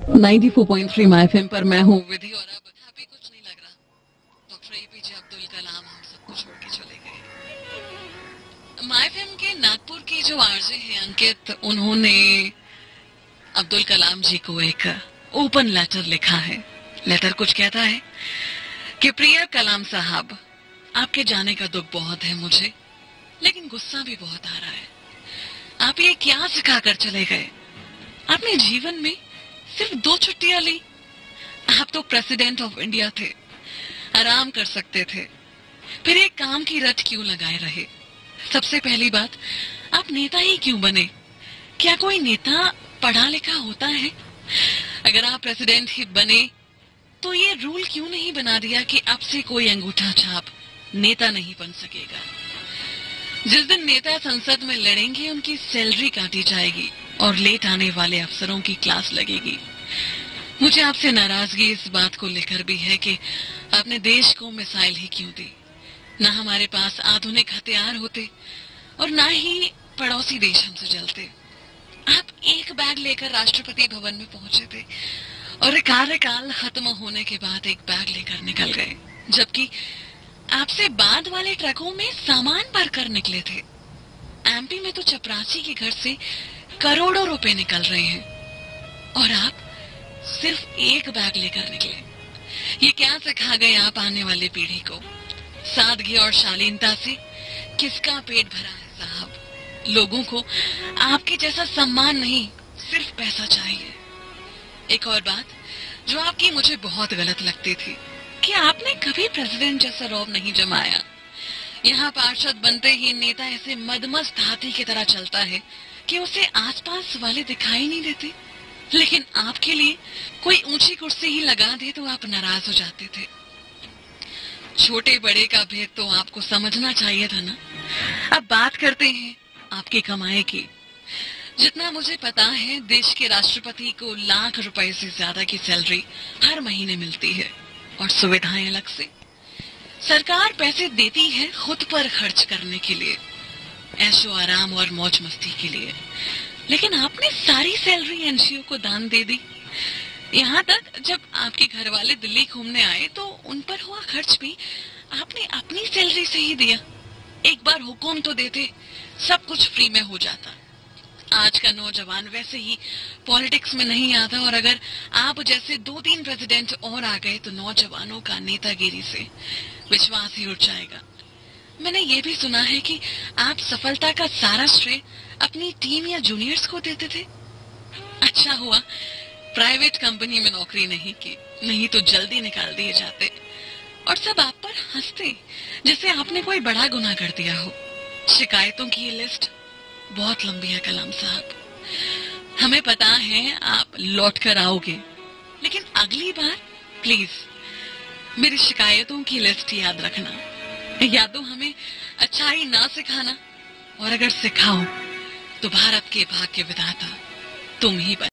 94.3 my FM पर मैं हूँ विधि और अब अभी कुछ नहीं लग रहा। डॉक्टर एपीजे अब्दुल कलाम हम सबको छोड़ के चले गए। माय एफएम के नागपुर की जो आरजे हैं अंकित, उन्होंने अब्दुल कलाम जी को एक ओपन लेटर लिखा है। लेटर कुछ कहता है कि प्रिय कलाम साहब, आपके जाने का दुख बहुत है मुझे, लेकिन गुस्सा भी बहुत आ रहा है। आप ये क्या सिखा कर चले गए? आपने जीवन में सिर्फ 2 छुट्टियां ली। आप तो प्रेसिडेंट ऑफ इंडिया थे, आराम कर सकते थे, फिर एक काम की रट क्यों लगाए रहे? सबसे पहली बात, आप नेता ही क्यों बने? क्या कोई नेता पढ़ा लिखा होता है? अगर आप प्रेसिडेंट ही बने तो ये रूल क्यों नहीं बना दिया कि अब से कोई अंगूठा छाप नेता नहीं बन सकेगा? जिस दिन नेता संसद में लड़ेंगे उनकी सैलरी काटी जाएगी और लेट आने वाले अफसरों की क्लास लगेगी। मुझे आपसे नाराजगी इस बात को लेकर भी है कि आपने देश को मिसाइल ही क्यों दी। ना हमारे पास आधुनिक हथियार होते और ना ही पड़ोसी देश हमसे जलते। आप एक बैग लेकर राष्ट्रपति भवन में पहुंचे थे और कार्यकाल खत्म होने के बाद एक बैग लेकर निकल गए, जबकि आपसे बाद वाले ट्रकों में सामान भरकर निकले थे। एमपी में तो चपरासी के घर से करोड़ों रुपए निकल रहे हैं और आप सिर्फ एक बैग लेकर निकले। ये क्या सिखा गए आप आने वाली पीढ़ी को? सादगी और शालीनता से किसका पेट भरा है साहब? लोगों को आपके जैसा सम्मान नहीं, सिर्फ पैसा चाहिए। एक और बात जो आपकी मुझे बहुत गलत लगती थी कि आपने कभी प्रेसिडेंट जैसा रौब नहीं जमाया। यहाँ पार्षद बनते ही नेता ऐसे मदमस्त हाथी की तरह चलता है कि उसे आसपास वाले दिखाई नहीं देते, लेकिन आपके लिए कोई ऊंची कुर्सी ही लगा दे तो आप नाराज हो जाते थे। छोटे बड़े का भेद तो आपको समझना चाहिए था ना। अब बात करते हैं आपकी कमाई की। जितना मुझे पता है, देश के राष्ट्रपति को लाख रुपए से ज्यादा की सैलरी हर महीने मिलती है और सुविधाएं अलग से। सरकार पैसे देती है खुद पर खर्च करने के लिए, ऐशो आराम और मौज मस्ती के लिए, लेकिन आपने सारी सैलरी एनजीओ को दान दे दी। यहाँ तक जब आपके घर वाले दिल्ली घूमने आए तो उन पर हुआ खर्च भी आपने अपनी सैलरी से ही दिया। एक बार हुक्म तो देते, सब कुछ फ्री में हो जाता। आज का नौजवान वैसे ही पॉलिटिक्स में नहीं आता और अगर आप जैसे 2-3 प्रेसिडेंट और आ गए तो नौजवानों का नेतागिरी से विश्वास ही उठ जाएगा। मैंने ये भी सुना है कि आप सफलता का सारा श्रेय अपनी टीम या जूनियर्स को देते थे। अच्छा हुआ प्राइवेट कंपनी में नौकरी नहीं की, नहीं तो जल्दी निकाल दिए जाते और सब आप पर हंसते जैसे आपने कोई बड़ा गुनाह कर दिया हो। शिकायतों की ये लिस्ट बहुत लंबी है कलाम साहब। हमें पता है आप लौट कर आओगे, लेकिन अगली बार प्लीज मेरी शिकायतों की लिस्ट याद रखना। या तो हमें अच्छाई ना सिखाना, और अगर सिखाओ तो भारत के भाग्य विधाता तुम ही बन